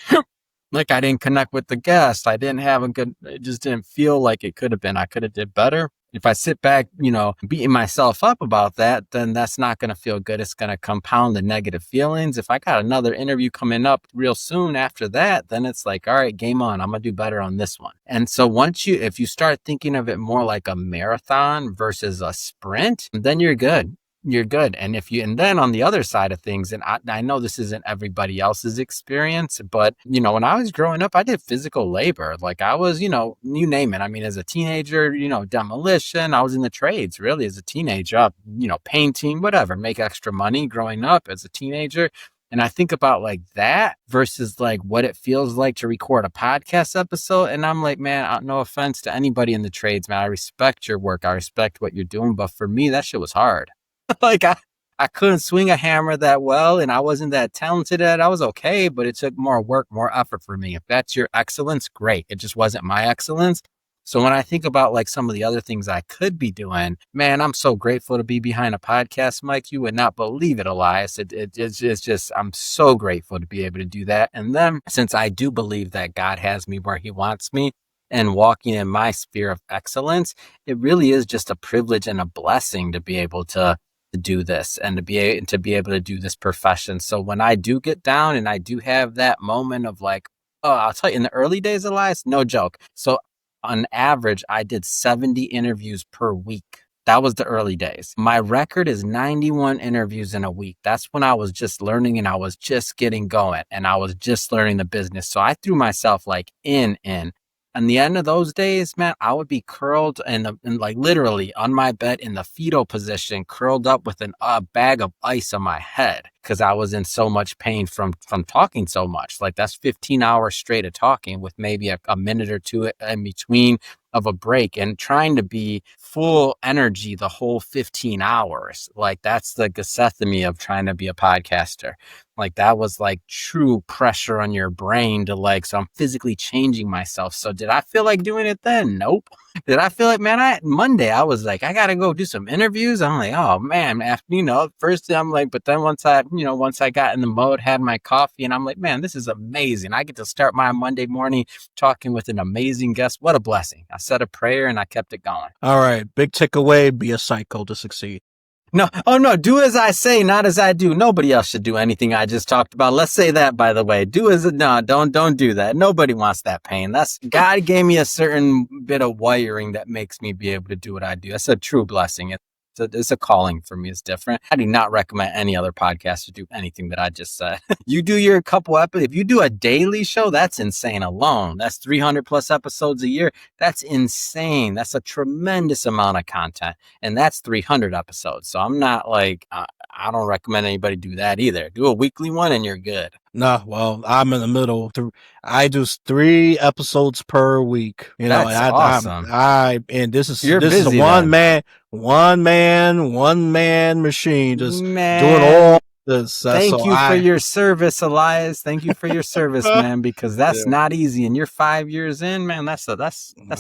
like, I didn't connect with the guest. I didn't have it just didn't feel like it could have been. I could have did better. If I sit back, you know, beating myself up about that, then that's not going to feel good. It's going to compound the negative feelings. If I got another interview coming up real soon after that, then it's like, all right, game on. I'm going to do better on this one. And so if you start thinking of it more like a marathon versus a sprint, then you're good. You're good. And then on the other side of things, and I know this isn't everybody else's experience, but, you know, when I was growing up, I did physical labor. Like I was, you know, you name it. I mean, as a teenager, you know, demolition, I was in the trades really as a teenager, you know, painting, whatever, make extra money growing up as a teenager. And I think about like that versus like what it feels like to record a podcast episode. And I'm like, man, no offense to anybody in the trades, man. I respect your work. I respect what you're doing. But for me, that shit was hard. Like I couldn't swing a hammer that well and I wasn't that talented at it. I was okay, but it took more work, more effort for me. If that's your excellence, great. It just wasn't my excellence. So when I think about like some of the other things I could be doing, man, I'm so grateful to be behind a podcast mic. You would not believe it, Elias. It's just, I'm so grateful to be able to do that. And then since I do believe that God has me where he wants me, and walking in my sphere of excellence, it really is just a privilege and a blessing to be able to do this and to be able to do this profession. So when I do get down and I do have that moment of like, I'll tell you, in the early days of life, no joke. So on average, I did 70 interviews per week. That was the early days. My record is 91 interviews in a week. That's when I was just learning and I was just getting going and I was just learning the business. So I threw myself like in. And the end of those days, man, I would be curled and like literally on my bed in the fetal position, curled up with a bag of ice on my head because I was in so much pain from talking so much. Like that's 15 hours straight of talking with maybe a minute or two in between of a break, and trying to be full energy the whole 15 hours. Like that's the Gethsemane of trying to be a podcaster. Like that was like true pressure on your brain to like, so I'm physically changing myself. So did I feel like doing it then? Nope. Did I feel like, man, Monday, I was like, I got to go do some interviews. I'm like, oh man, after, first I'm like, but then once I got in the mode, had my coffee, and I'm like, man, this is amazing. I get to start my Monday morning talking with an amazing guest. What a blessing. I said a prayer and I kept it going. All right. Big takeaway, be a psycho to succeed. No, oh no, do as I say, not as I do. Nobody else should do anything I just talked about. Let's say that, by the way. Don't do that. Nobody wants that pain. God gave me a certain bit of wiring that makes me be able to do what I do. That's a true blessing. It's a calling for me. It's different. I do not recommend any other podcast to do anything that I just said. You do your couple episodes. If you do a daily show, that's insane alone. That's 300 plus episodes a year. That's insane. That's a tremendous amount of content. And that's 300 episodes. So I'm not like, I don't recommend anybody do that either. Do a weekly one and you're good. No, well, I'm in the middle. I do 3 episodes per week. That's awesome. And this is You're this is a busy one then. man machine just Man. doing all this. Thank you for your service, Elias. Thank you for your service, man, because that's not easy. And you're 5 years in, man. That's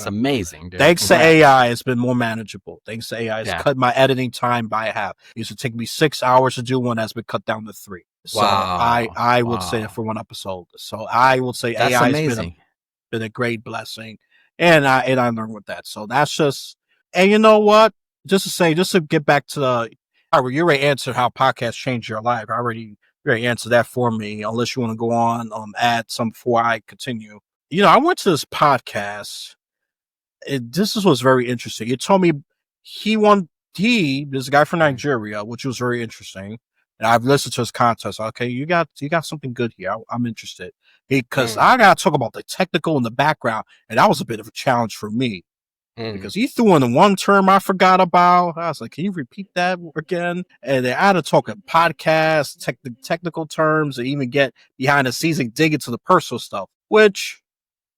amazing, dude. Thanks to AI, it's been more manageable. Thanks to AI, it's Yeah. cut my editing time by half. It used to take me 6 hours to do one, that's been cut down to 3. So Wow. I would say that for one episode. So I would say That's AI amazing. been a great blessing, and I learned with that. So that's just, and you know what? Just to get back to you already answered how podcasts change your life. You already answered that for me. Unless you want to go on, add some before I continue. I went to this podcast. This was very interesting. It told me this guy from Nigeria, which was very interesting. And I've listened to his content. So, okay, you got something good here. I'm interested because I got to talk about the technical in the background, and that was a bit of a challenge for me because he threw in the one term I forgot about. I was like, can you repeat that again? And then I had to talk in podcasts, technical terms, and even get behind the scenes and dig into the personal stuff, which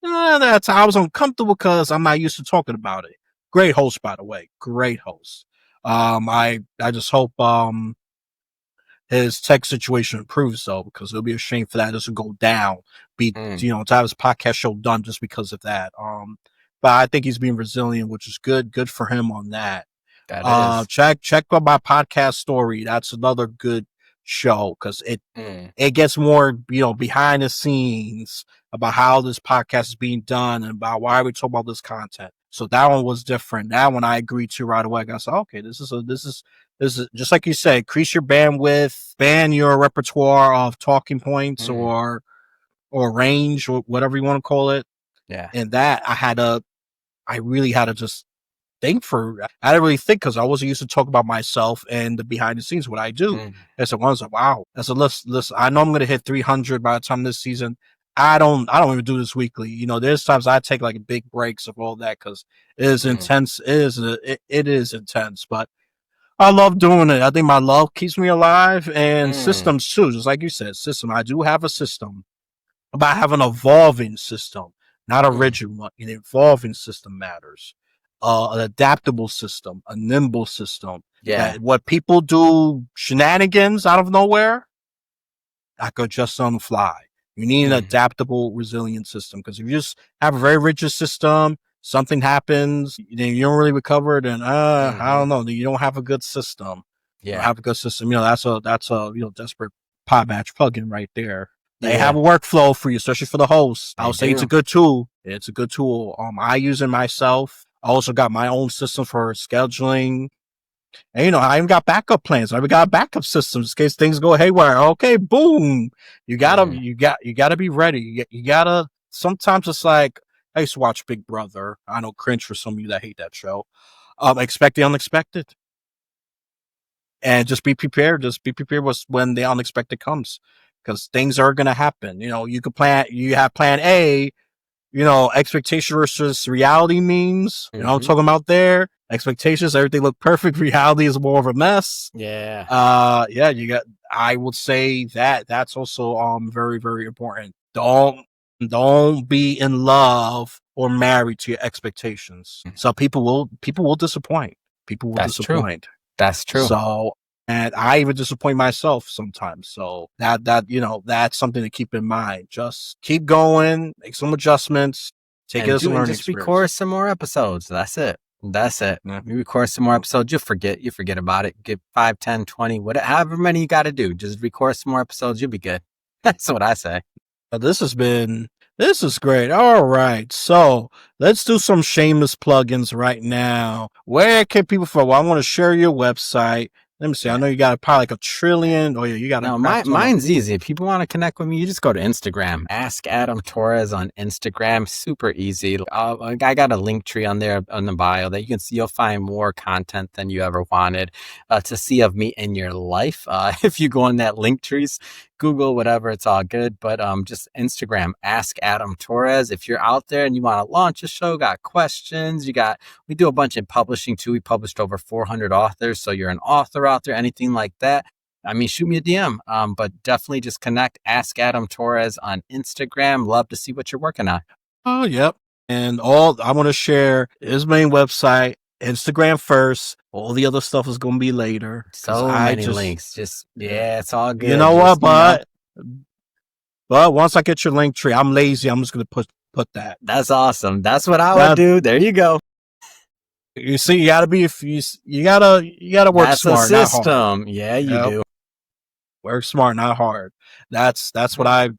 I was uncomfortable because I'm not used to talking about it. Great host, by the way. Great host. I just hope his tech situation improves though, because it'll be a shame for that just to go down. To have his podcast show done just because of that. But I think he's being resilient, which is good. Good for him on that. That is. Check out my podcast story. That's another good show because it gets more behind the scenes about how this podcast is being done and about why we talk about this content. So that one was different. That one I agreed to right away. I said, okay, this is just like you said, increase your bandwidth, expand your repertoire of talking points or range or whatever you want to call it. Yeah. And that I really had to just think I didn't really think because I wasn't used to talk about myself and the behind the scenes, what I do. And so I was like, wow. I said, listen, I know I'm going to hit 300 by the time this season. I don't even do this weekly. There's times I take like big breaks of all that because it is intense. It is intense, but I love doing it. I think my love keeps me alive, and systems too. Just like you said, system. I do have a system, but I have an evolving system, not a rigid one. An evolving system matters. An adaptable system, a nimble system. Yeah. What people do shenanigans out of nowhere, I could adjust on the fly. You need an adaptable, resilient system because if you just have a very rigid system, something happens, then you don't really recover. Then I don't know. You don't have a good system. Yeah, you don't have a good system. That's a desperate Podmatch plugin right there. They have a workflow for you, especially for the host. I would say it's a good tool. It's a good tool. I use it myself. I also got my own system for scheduling. And I even got backup plans. I even got backup systems in case things go haywire. Okay, boom. You gotta be ready. You gotta. Sometimes it's like I used to watch Big Brother. I know, cringe for some of you that hate that show. Expect the unexpected, and just be prepared. Just be prepared when the unexpected comes, because things are gonna happen. You have plan A, expectation versus reality memes. You know what I'm talking about there? Expectations, everything look perfect. Reality is more of a mess. Yeah. I would say that's also very, very important. Don't be in love or married to your expectations. So people will disappoint. People will disappoint. True. That's true. So, and I even disappoint myself sometimes. So that's something to keep in mind. Just keep going, make some adjustments, take it as a learning just experience. record some more episodes. That's it. Yeah. You record some more episodes. You forget about it. Get 5, 10, 20, whatever, however many you got to do. Just record some more episodes. You'll be good. That's what I say. This is great. All right. So let's do some shameless plugins right now. Where can people follow? Well, I want to share your website. Let me see. I know you got probably like a trillion. Oh yeah, you got. No, mine's easy. If people want to connect with me, you just go to Instagram. Ask Adam Torres on Instagram. Super easy. I got a Linktree on there on the bio that you can see. You'll find more content than you ever wanted to see of me in your life. If you go on that Linktrees, Google, whatever, it's all good. But just Instagram, Ask Adam Torres. If you're out there and you want to launch a show, got questions, we do a bunch in publishing too. We published over 400 authors. So you're an author out there, anything like that. I mean, shoot me a DM, but definitely just connect. Ask Adam Torres on Instagram. Love to see what you're working on. Oh, yep. And I want to share his main website, Instagram first. All the other stuff is going to be later. So many links. It's all good. You know what? But once I get your Linktree, I'm lazy. I'm just going to put that. That's awesome. That's what I would do. There you go. You see, you gotta work That's smart. That's a system. Yeah, you do. Work smart, not hard. That's what I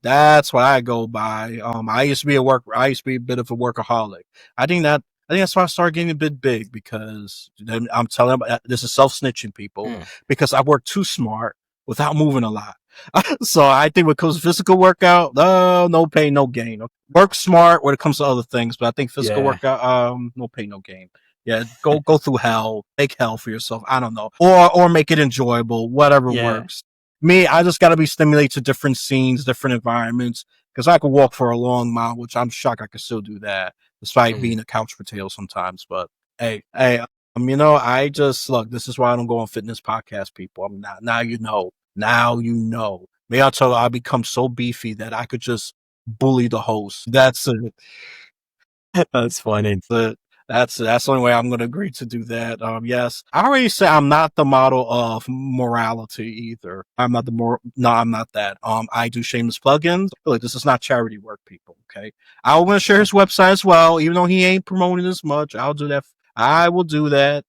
go by. I used to be a bit of a workaholic. I think that's why I started getting a bit big, because I'm telling them this is self-snitching people because I work too smart without moving a lot. So I think when it comes to physical workout, no pain, no gain. Work smart when it comes to other things, but I think physical workout, no pain, no gain. Yeah, go through hell, make hell for yourself. I don't know, or make it enjoyable, whatever works. Me, I just got to be stimulated to different scenes, different environments, because I could walk for a long mile, which I'm shocked I could still do that, despite being a couch potato sometimes. But hey, I just look. This is why I don't go on fitness podcast, people. I'm not. Now you know. Maybe I'll become so beefy that I could just bully the host. That's it. That's funny. That's the only way I'm going to agree to do that. Yes, I already said I'm not the model of morality either. I'm not that. I do shameless plugins. Look, this is not charity work, people. Okay, I want to share his website as well, even though he ain't promoting as much. I'll do that. I will do that.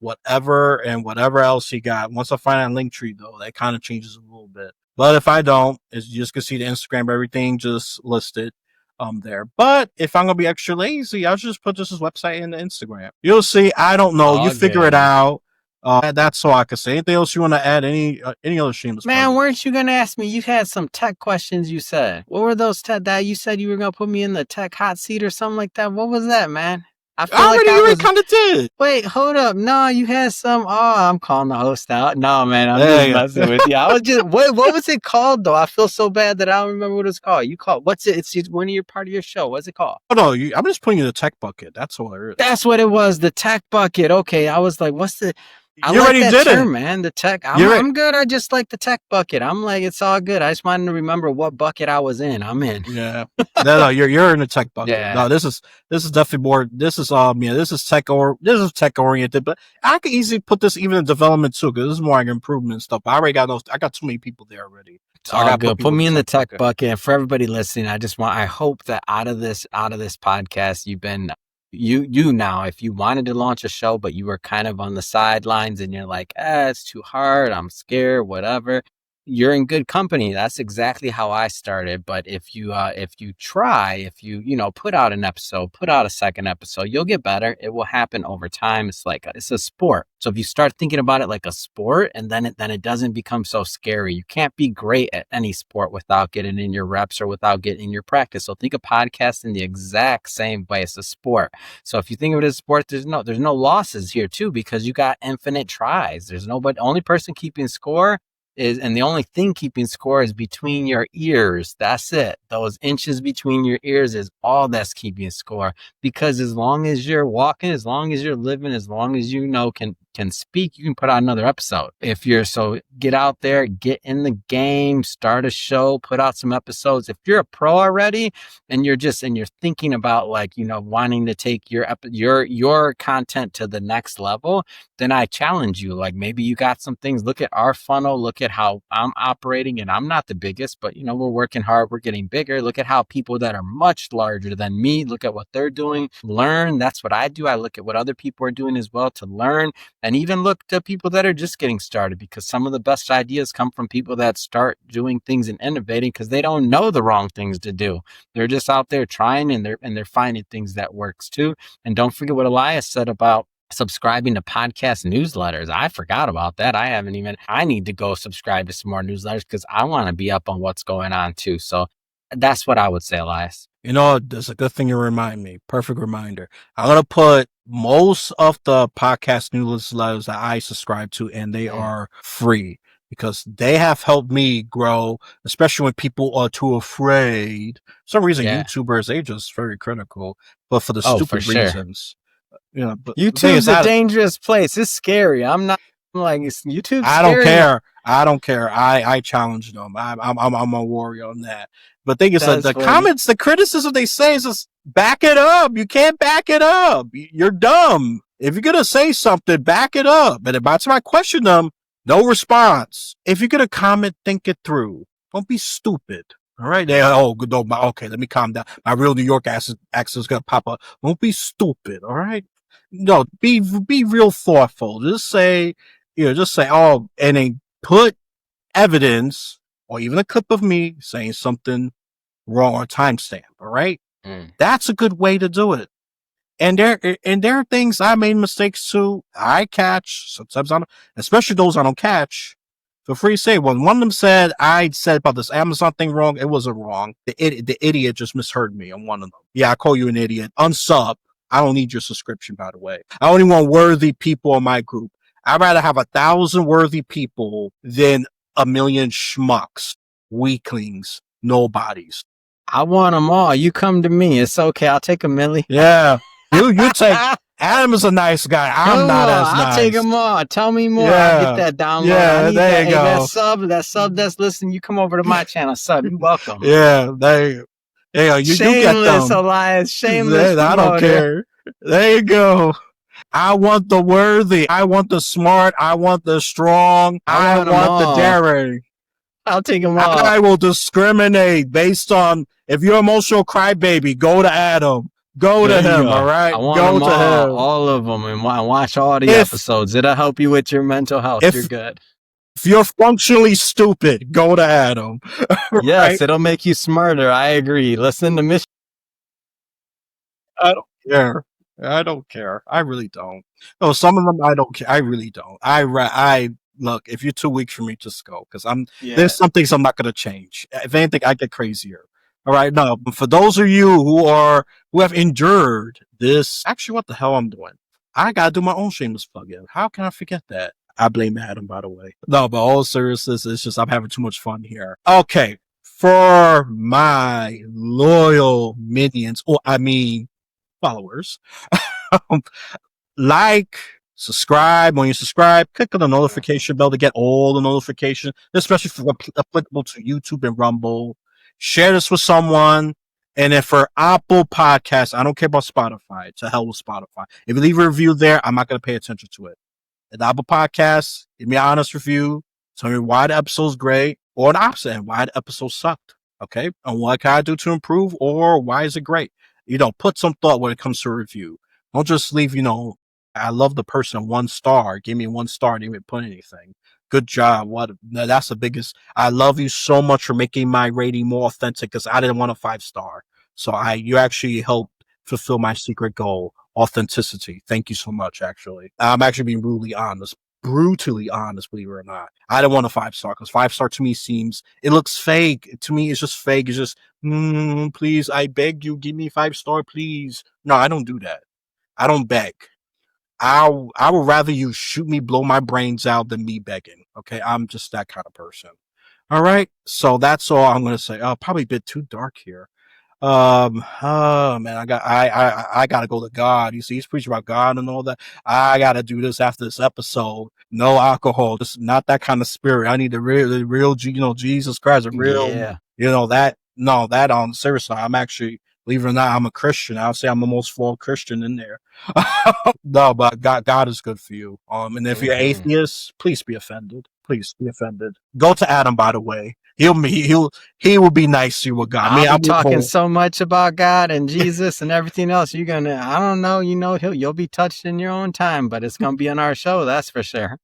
Whatever else he got. Once I find that Linktree, though, that kind of changes a little bit. But if I don't, you just can see the Instagram, everything just listed there. But if I'm gonna be extra lazy, I'll just put just his website in the Instagram. You'll see. I don't know. You figure it out. That's all I can say. Anything else you want to add? Any other shameless? Man, weren't you gonna ask me? You had some tech questions. You said, what were those tech that you said you were gonna put me in the tech hot seat or something like that? What was that, man? I already kind of did. Wait, hold up. No, you had some. Oh, I'm calling the host out. No, man, I'm just messing with you. I was just. What was it called though? I feel so bad that I don't remember what it's called. You call what's it? It's one of your part of your show. What's it called? Oh no, I'm just putting you in the tech bucket. That's all it is. That's what it was. The tech bucket. Okay, I was like, what's the? I you like already that did term, it, man. The tech. I'm good. I just like the tech bucket. I'm like, it's all good. I just wanted to remember what bucket I was in. I'm in. Yeah. No, you're in the tech bucket. Yeah. No, this is definitely more. This is this is tech oriented, but I could easily put this even in development too, because this is more like improvement stuff. I already got those. I got too many people there already. So all good. Put me in the tech bucket. And for everybody listening, I hope that out of this podcast, you've been. You now, if you wanted to launch a show, but you were kind of on the sidelines and you're like, it's too hard. I'm scared, whatever. You're in good company. That's exactly how I started. But if you put out an episode, put out a second episode, you'll get better. It will happen over time. It's a sport. So if you start thinking about it like a sport, and then it doesn't become so scary. You can't be great at any sport without getting in your reps or without getting in your practice. So think of podcasting the exact same way. It's a sport. So if you think of it as a sport, there's no losses here too, because you got infinite tries. There's nobody, only person keeping score and the only thing keeping score is between your ears. That's it. Those inches between your ears is all that's keeping score. Because as long as you're walking, as long as you're living, as long as you know can speak, you can put out another episode. If you're so get out there, get in the game, start a show, put out some episodes. If you're a pro already and you're thinking about like, wanting to take your content to the next level, then I challenge you. Like maybe you got some things. Look at our funnel, look at how I'm operating, and I'm not the biggest, but we're working hard, we're getting bigger. Look at how people that are much larger than me, look at what they're doing, learn. That's what I do. I look at what other people are doing as well to learn, and even look to people that are just getting started, because some of the best ideas come from people that start doing things and innovating because they don't know the wrong things to do. They're just out there trying, and they're finding things that works too. And don't forget what Elias said about subscribing to podcast newsletters. I forgot about that. I need to go subscribe to some more newsletters because I want to be up on what's going on too. So that's what I would say, Elias. That's a good thing you remind me. Perfect reminder. I'm going to put most of the podcast newsletters that I subscribe to, and they are free because they have helped me grow, especially when people are too afraid. For some reason, YouTubers, they're just very critical, but for the stupid reasons. But YouTube's a dangerous place. It's scary. I'm not like YouTube's I don't care. I don't care. I challenge them. I'm a warrior on that. But thing is, the comments, the criticism they say is just back it up. You can't back it up. You're dumb. If you're gonna say something, back it up. And by the time I question them, no response. If you're gonna comment, think it through. Don't be stupid. All right. Okay, let me calm down. My real New York accent is gonna pop up. Don't be stupid. All right. No, be real thoughtful. Just say, and then put evidence or even a clip of me saying something wrong or timestamp. All right. That's a good way to do it. And there are things I made mistakes too. I catch sometimes especially those I don't catch. Feel free to say, when one of them said I said about this Amazon thing wrong, it wasn't wrong. The idiot just misheard me on one of them. Yeah, I call you an idiot. Unsub. I don't need your subscription, by the way. I only want worthy people in my group. I'd rather have 1,000 worthy people than 1,000,000 schmucks, weaklings, nobodies. I want them all. You come to me. It's okay. I'll take 1,000,000. Yeah. You take... Adam is a nice guy. I'm not as nice. I'll take them all. Tell me more. I'll get that download. Yeah, there you go. That sub that's listening, you come over to my channel. Sub, you're welcome. Yeah, there you go. Yeah, you get them. Elias. Shameless. I don't care. There you go. I want the worthy. I want the smart. I want the strong. I want the daring. I'll take them all. I will discriminate based on if you're emotional crybaby. Go to Adam. Go to him. All right. I want go to him. All of them, and watch all the episodes. It'll help you with your mental health. You're good. If you're functionally stupid, go to Adam. Right? Yes, it'll make you smarter. I agree. Listen to Mission. I don't care. I don't care. I really don't. No, some of them I don't care. I really don't. I look. If you're too weak for me, just go because there's some things I'm not gonna change. If anything, I get crazier. All right. No, but for those of you who have endured this, actually, what the hell I'm doing? I gotta do my own shameless plug-in. How can I forget that? I blame Adam, by the way. No, but all seriousness, it's just I'm having too much fun here. Okay. For my loyal minions, followers, like, subscribe. When you subscribe, click on the notification bell to get all the notifications, especially for applicable to YouTube and Rumble. Share this with someone. And if for Apple Podcasts, I don't care about Spotify. To hell with Spotify. If you leave a review there, I'm not going to pay attention to it. At Apple Podcasts, give me an honest review. Tell me why the episode's great, or the opposite, and why the episode sucked. Okay? And what can I do to improve, or why is it great? Put some thought when it comes to a review. Don't just leave, I love the person 1 star. Give me 1 star. Didn't even put anything. Good job. That's the biggest. I love you so much for making my rating more authentic because I didn't want a 5-star. So you actually helped fulfill my secret goal, authenticity. Thank you so much, actually. I'm actually being brutally honest, believe it or not. I didn't want a 5-star because 5-star to me it looks fake. To me, it's just fake. It's just, please, I beg you, give me 5-star, please. No, I don't do that. I don't beg. I would rather you shoot me, blow my brains out than me begging. Okay, I'm just that kind of person. All right, so that's all I'm gonna say. Probably a bit too dark here. Oh man, I gotta go to God. You see, he's preaching about God and all that. I gotta do this after this episode. No alcohol, just not that kind of spirit. I need the real, Jesus Christ, the real, Yeah. that. No, that on seriously, I'm actually, believe it or not, I'm a Christian. I'll say I'm the most flawed Christian in there. No, but God is good for you. And if you're atheist, please be offended. Please be offended. Go to Adam, by the way. He will be nice to you with God. I'll be talking so much about God and Jesus and everything else. You're gonna, I don't know, you'll be touched in your own time, but it's gonna be on our show, that's for sure.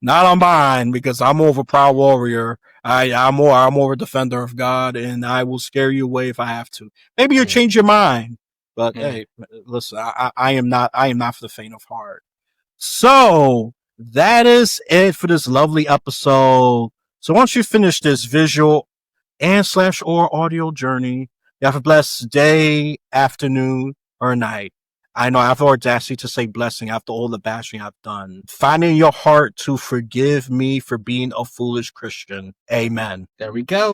Not on mine, because I'm more of a proud warrior. I'm more a defender of God, and I will scare you away if I have to. Maybe you'll change your mind, but hey, listen, I am not for the faint of heart. So that is it for this lovely episode. So once you finish this visual and / or audio journey, you have a blessed day, afternoon, or night. I know I've already asked you to say blessing after all the bashing I've done. Find in your heart to forgive me for being a foolish Christian. Amen. There we go.